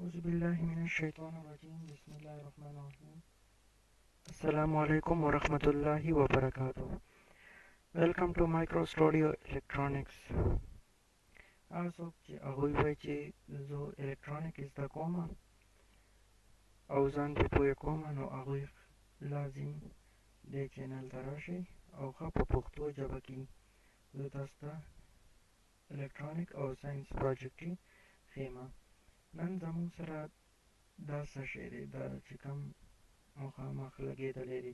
أعوذ بالله من الشيطان الرجيم بسم الله الرحمن الرحيم السلام عليكم ورحمة الله وبركاته. Welcome to Micro Studio Electronics. آسف چې هغوی وایي چې زه الکترونیک زده کوم او ځان پې پوه کوم، نو هغوی لازم دې چینل ته راشئ او ښه په پښتو ژبه کې زه تاسو ته الکترونیک او ساینس پروجیکټ ښیمه. نن زموږ سره دا څه شی دی، دا چې کوم مخامخ لګېدلی دی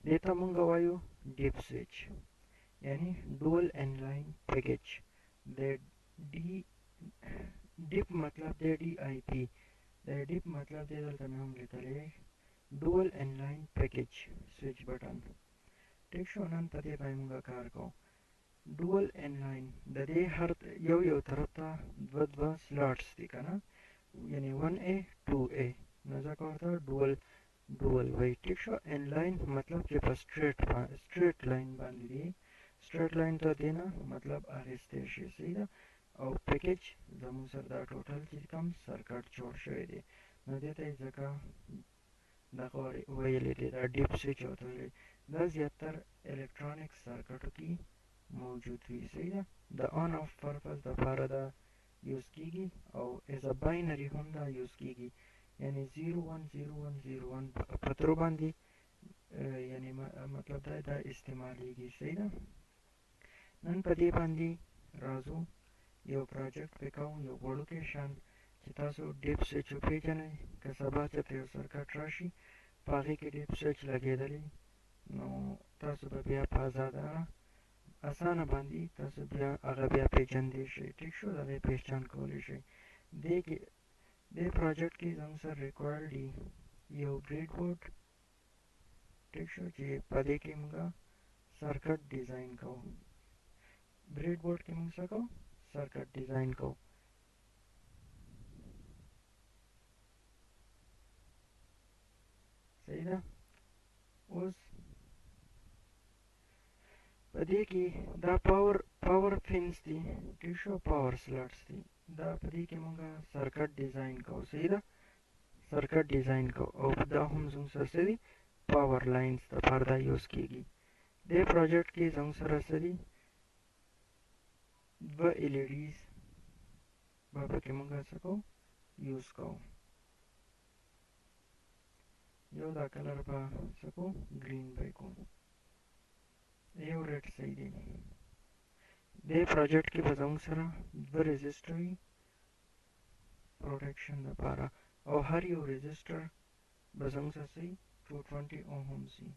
دې ته مونږ وایو ډیپ سویچ، یعنی ډول انلاین پیکج. د ډیپ مطلب دی ډي آی پی، د ډیپ مطلب دی دلته مې هم لیکلی ډول انلاین پیکج سویچ بټن. ټیک شو، نن په دې باندې مونږ کار کوو. ډول انلاین د دې هر یو طرف ته دوه سلاټس دي که نه، یعنی 1A 2A، نو ځکه ورته ډول وایي. ټیک شو، انلاین مطلب چې په سټریټ لاین باندې دی، سټریټ لاین ته دی نه مطلب اخیستی شي، صحیح ده. او پیکج زموږ سره دا ټوټل چې کوم سرکټ جوړ شوی دی، نو دې ته یې ځکه دغه ویلی دی، دا ډیپ سویچ ورته ویلی. دا زیاتر الکترونیک سرکټو کې موجود وي، صحیح ده. د آن آف پرپز دپاره دا یوز کیږي او ایز ا باینري هم دا یوز کیږي، یعنی 010101 په ترو باندې یعنی مطلب دا استعمالیږي، صحیح ده. نن په دې باندې راځو یو پروجیکټ پې کوو، یو وړوکی شان چې تاسو ډیپ سویچ وپېژنئ. که سبا چېرته یو سرکټ راشي په هغې کې ډیپ سویچ لګېدلی، نو تاسو به بیا په اسانه باندې تاسو بیا هغه بیا پیژندلی شئ. ټیک شو، د هغې پہچان کولی شئ. دې پروجیکټ کې زموږ سره ریکوایرډ دي یو بریډ بورډ، ټیک شو، چې په دې کې موږ سرکټ ډیزاین کوو. بریډ بورډ کې موږ څه کوو؟ سرکټ ډیزاین کوو. صحیح ده. اوس په دې کې دا پاور پینز دي، ټیک شو، پاور سلاټس دي. دا په دې کې موږ سرکټ ډیزاین کوو، صحیح ده. سرکټ ډیزاین کوو او دا هم زموږ سره څه دي، پاور لاینز دپاره دا یوز کیږي. دې پروجیکټ کې زموږ سره څه دي، دوه LEDs به پکې موږ څه کوو، یوز کوو. یو دا کلر به څه کوو، ګرین به یې کوو، یو ریډ صحیح دی. دې پروجیکټ کې به زموږ سره دوه ريزسټر وي پروټیکشن دپاره، او هر یو ريزسټر به زموږ سره څه وي، 220 اوهمز وي.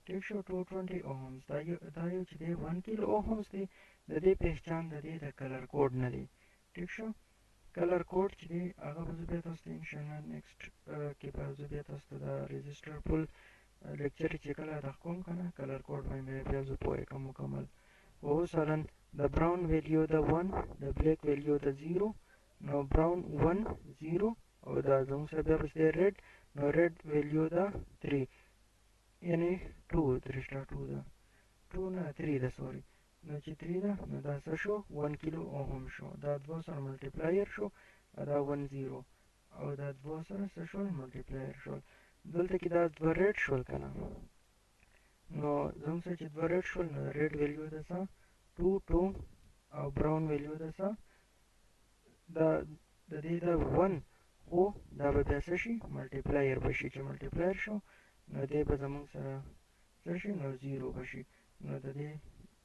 ټیک شو، 220 اوهمز. دا یو چې دی 1 کیلو اوهمز دی. د دې پہچان د دې د کلر کوډ نه دی. ټیک شو، کلر کوډ چې دی هغه به زه بیا تاسو ته انشاءالله نیکسټ کې به زه بیا تاسو ته دا ريزسټر فل لیکچر چې کله ادا کوم که نه، کلر کوډ باندې بیا زه پوهه کوم مکمل. اوس مثلا د براون ویلیو د 1، د بلیک ویلیو د 0، نو براون 1 0، او دا زموږ سره بیا پس دی ریډ، نو ریډ ویلیو د 3، یعنی 2 ده، 2 نه 3 ده، سوري. نو چې 3 ده نو دا څه شو، 1 کیلو اوهم شو. دا دوه سره ملټیپلایر شو، دا 1 0، او دا دوه سره څه شول، ملټیپلایر شول. دلته کې دا دوه ریډ شول که نه، نو زموږ سره چې دوه ریډ شول، نو ریډ ویلیو د څه 2 او براون ویلیو د څه، دا د دې د 1، خو دا به بیا څه شي، ملټیپلایر به شي. چې ملټیپلایر شو نو دې به زموږ سره څه شي، نو 0 به شي. نو د دې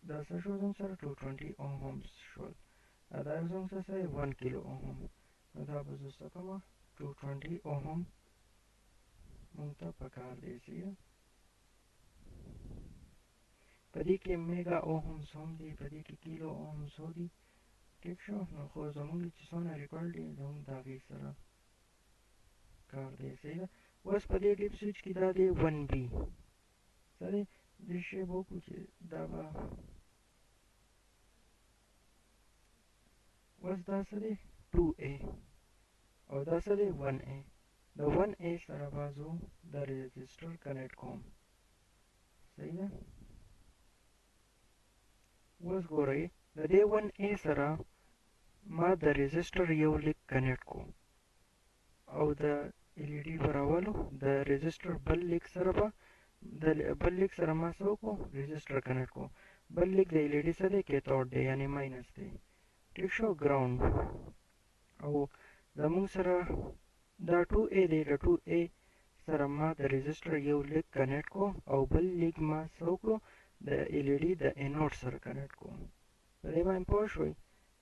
دا څه شو زموږ سره 220 اوهمز شول. دا زموږ سره 1 کیلو اوهم، نو دا به زه څه کومه، 220 اوهم مونږ ته پکار دی، صحیح ده. په دې کې میګا اوهمز هم دي، په دې کې کیلو اوهمز هم دي. ټیک شو، نو خو زموږ چې څونه ریکارډ دي زموږ د هغې سره کار دی، صحیح ده. اوس په دې ډیپ سویچ کې دا دی 1B، څه دی، دې شی به وکړو چې دا به اوس دا څه دی 2A، او دا څه دی 1A. د 1A سره به زه د ريزسټر کنیکټ کوم، صحیح ده. اوس ګورئ، د دې 1A سره ما د ريزسټر یو لیک کنیکټ کو او د LED په راولو د ريزسټر بل لیک سره به د بل لیک سره ما څه وکړو ريزسټر کنیکټ کو بل لیک د LED څه دی کیتھوډ دی یعنی ماینس دی ټیک شو ګراوند او زموږ سره دا 2A دی د 2A سره ما د ريزسټر یو لیک کنیکټ کو او بل لیک ما څه وکړو د LED د انوډ سره کنیکټ کو په دې باندې پوه شوئ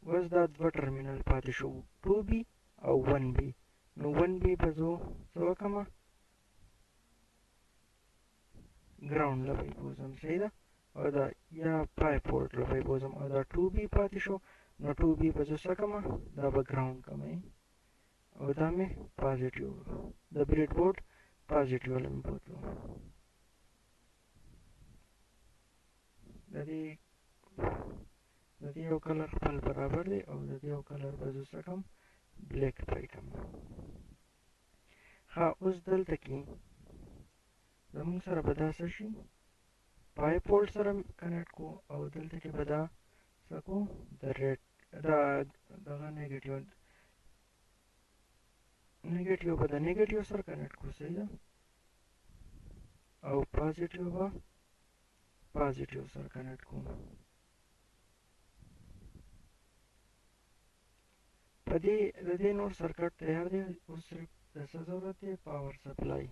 اوس دا دوه ټرمینل پاتې شو 2B او 1B نو 1B به زه څه وکړم ګراوند لپاره بوزم صحیح ده او دا یا پای پورټ لپاره بوزم او دا 2B پاتې شو نو 2B به زه څه کړم دا به ګراوند کړم او دا مې پازیټیو د بریډ بورډ پازیټیو له مې بوتلو د دې یو کلر خپل برابر دی او د دې یو کلر به زه څه کړم بلیک پای کړم ښه اوس دلته کې زموږ سره به دا څه شي پای پورټ سره کنیکټ کو او دلته کې به دا څه کو د ریډ دغه نیگیټیو به د نیگیټیو سره کنیکټ کو صحیح ده او پازیټیو به پازیټیو سره کنیکټ کو په دې د دې نور سرکټ تیار دی اوس صرف د څه ضرورت دی پاور سپلای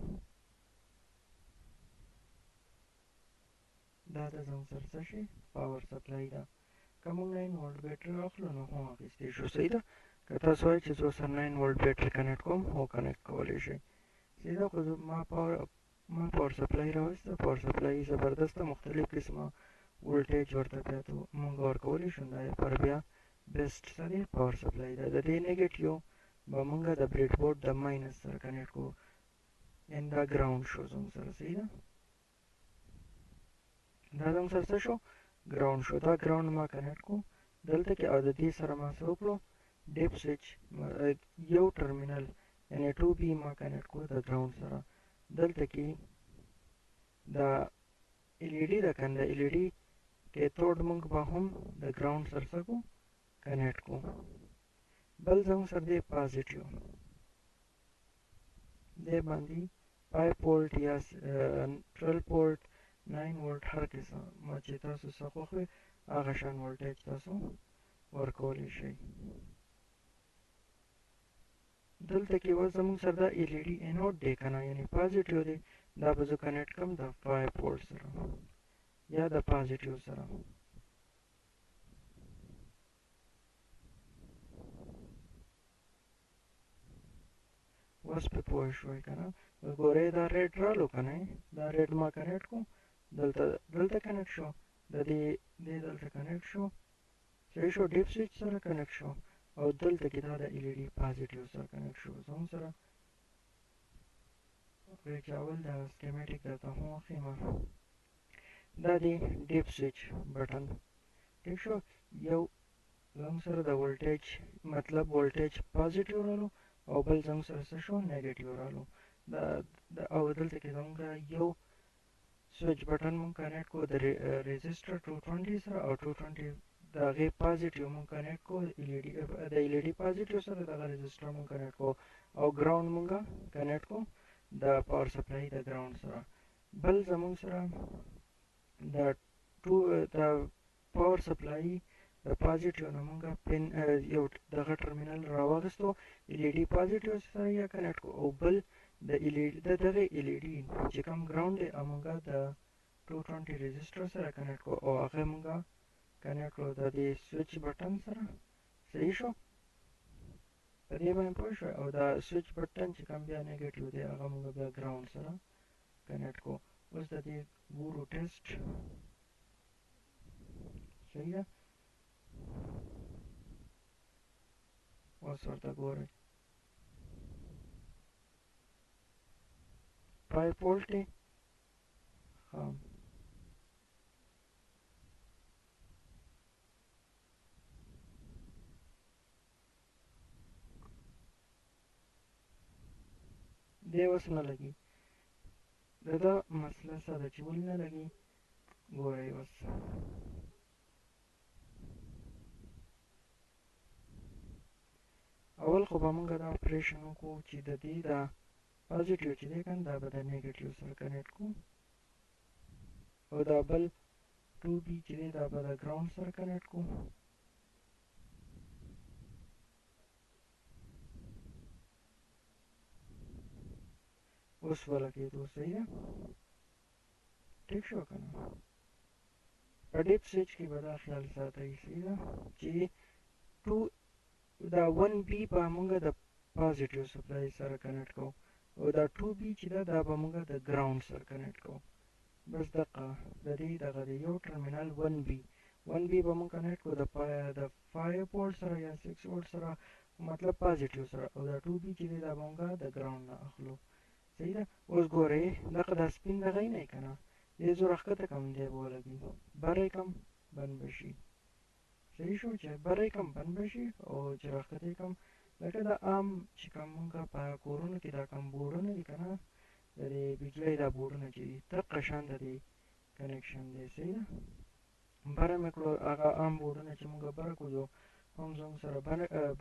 دا د زموږ سره څه شي پاور سپلای ده که موږ 9 وولټ بیټري واخلو نو هم اخیستی شو صحیح ده که تاسو وایئ چې زه سره 9 وولټ بیټري کنیکټ کوم هو کنیکټ کولی شئ صحیح ده خو ما پاور سپلای راوسته پاور سپلای زبردسته مختلف قسمه وولټیج ورته بیا موږ ورکولی شو دا لپاره بیا بیسټ څه دی پاور سپلای ده د دې نیګیټیو به موږ د بریډ بورډ د ماینس سره کنیکټ کوو یعنې دا ګراوند شو زموږ سره صحیح ده دا زموږ سره څه شو ګراوند شو دا ګراوند ما کنیکټ کو دلته کې او د دې سره ما څه وکړو ډیپ سویچ یو ټرمینل یعنې 2B ما کنیکټ کو د ګراوند سره دلته کې دا LED ده که نه د LED کیتھوډ موږ به هم د ګراوند سره څه کو کنیکټ کو بل زموږ سره دی پازیټیو دې باندې پای پورټ یا 12 پورټ 9 وولټ هر قسم چې تاسو څه خوښوي هغه شان وولټیج تاسو ورکولی شئ دلته کې اوس زموږ سره دا LED انوډ دی که نه یعنې پازیټیو دی دا به زه کنیکټ کړم د 5 پورټ سره یا د پازیټیو سره اوس پې پوه شوئ که نه ګورئ دا ریډ رالو که نه دا ریډ ما کنیکټ کو دلته کنیکټ شو د دې دلته کنیکټ شو صحیح شو ډیپ سویچ سره کنیکټ شو او دلته کې دا د LED پازیټیو سره کنیکټ شو زموږ سره چې اول د سکیمیټیک درته هم وښیم دا دی ډیپ سویچ بټن ټیک شو یو زموږ سره د وولټیج مطلب وولټیج پازیټیو رالو او بل زموږ سره څه شو نیګیټیو رالو او دلته کې زموږ یو سویچ بټن مونږ کنیکټ کو د ريزسټر 220 سره او 220 د هغې پازیټیو مونږ کنیکټ کو د LED پازیټیو سره دغه ريزسټر مونږ کنیکټ کو او ګراوند مونږ کنیکټ کو د پاور سپلای د ګراوند سره بل زموږ سره د پاور سپلای د پازیټیو نه مونږ پن یو دغه ټرمینل راواغستو LED پازیټیو سره یې کنیکټ کو او بل د دغه LED چې کوم ګراوند دی هغه د 220 ريزسټر سره کنیکټ کو او هغه مونږ کنیکټ کړو د دې سویچ بټن سره صحیح شو په دې باندې پوه شوئ او دا سویچ بټن چې کوم بیا نیګیټیو دی هغه مونږ بیا ګراوند سره کنیکټ کو اوس د دې ګورو ټیسټ صحیح ده اوس ورته ګورئ 5 وولټ دی دی اوس نه لګي دا مسله څه ده چې ولې نه لګي ګورئ اوس به موږ دا اپریشن وکړو چې د دې دا پازیټیو چې دی کنه دا به د نیګیټیو سره کنیکټ کړو او دا بل 2B چې دی دا به د ګراوند سره کنیکټ کړو. اوس ولګېدو صحیح ده ټیک شو که نه. په ډیپ سویچ کې به دا خیال ساتئ صحیح ده چې دا 1B به موږ د پازیټیو سپلای سره کنیکټ کوو او دا 2B چې ده دا به موږ د ګراوند سره کنیکټ کوو. بس دقه د دې دغه د یو ټرمینل 1B به موږ کنیکټ کوو د 5 وولټ سره یا 6 وولټ سره مطلب پازیټیو سره او دا 2B چې دی دا به موږ د ګراوند نه اخلو صحیح ده. اوس ګورئ دغه دا سپین دغه یې نه که نه دې زور ښکته کم دی به ولګي بری کم بند به شي صحیح شو چې بری کم بند به شي او چې راښکته یې کم لکه د عام چې کوم موږ په کورونو کې دا کوم بورډونه دي که نه د دې بجلۍ دا بورډونه چې دي دقه شان د دې کنیکشن دی صحیح ده. بره مې کړو هغه عام بورډونه چې موږ بره کړو هم زموږ سره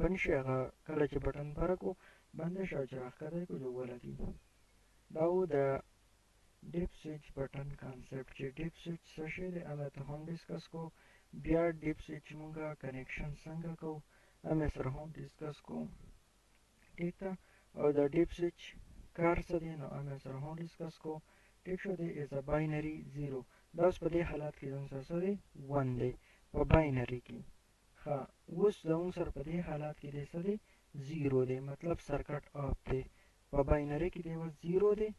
بند شي هغه کله چې بټن بره کړو بنده شي او چې راښکته یې کړو ولګي. دا و د ډیپ سویچ بټن کانسپټ چې ډیپ سویچ څه شی دی هغه ته هم ډسکس کوو. بیا ډیپ سویچ موږ کنیکشن څنګه کوو هغه سره هم ډسکس کوو ټیک ده. او د ډیپ سویچ کار څه دی نو هغه سره هم ډسکس کوو ټیک شو. دی از ا باینري 0 دا اوس په دې حالت کې زموږ سره څه دی 1 دی په باینري کې. ښه اوس زموږ سره په دې حالت کې دی څه دی 0 دی مطلب سرکټ آف دی. په باینري کې دی اوس 0 دی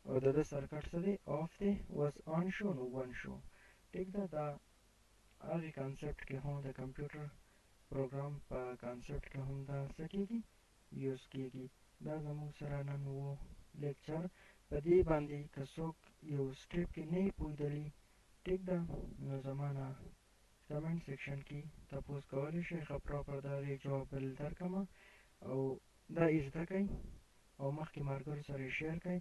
او د سرکټ څه دی آف دی اوس آن شو نو 1 شو ټیک ده. دا هغې کانسپټ کې هم د کمپیوټر پروګرام په کانسپټ کې هم دا څه کېږي یوز کېږي. دا زموږ سره نن و لیکچر په دې باندې که څوک یو سټیپ کې نه یې پوهېدلي ټیک ده نو زما نه کمنټ سیکشن کې تپوس کولی شئ ښه پراپر د هغې جواب بل درکړمه او دا یې زده کئ او مخکې ملګرو سره یې شیر کئ.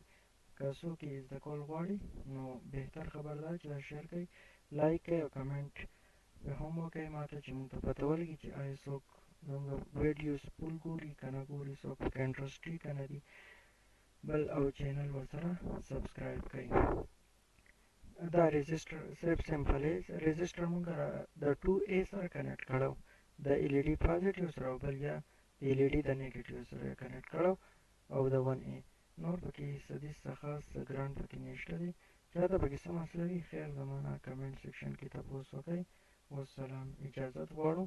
که څوک یې زده کول غواړي نو بهتر خبر دا چې دا شیر کئ لایک کئ او کمنټ هم وکئ ما ته چې موږ ته پته ولګي چې آیا څوک زموږ ویډیوز فول ګوري که نه ګوري څوک پکې انټرسټ وي که نه دي بل او چینل ورسره سبسکرایب کئ. دا رجسټر صرف سمپل رجسټر موږ د 2A سره کنیکټ کړو د LED پازیټیو سره او بل یا د LED د نیګیټیو سره کنیکټ کړو او د 1A نور پکې څه دي څه خاص څه ګران پکې نشته دي. چاته پکې څه مسله وي خیر زما نه کمنټ سیکشن کې تپوس وکئ. والسلام اجازت غواړو.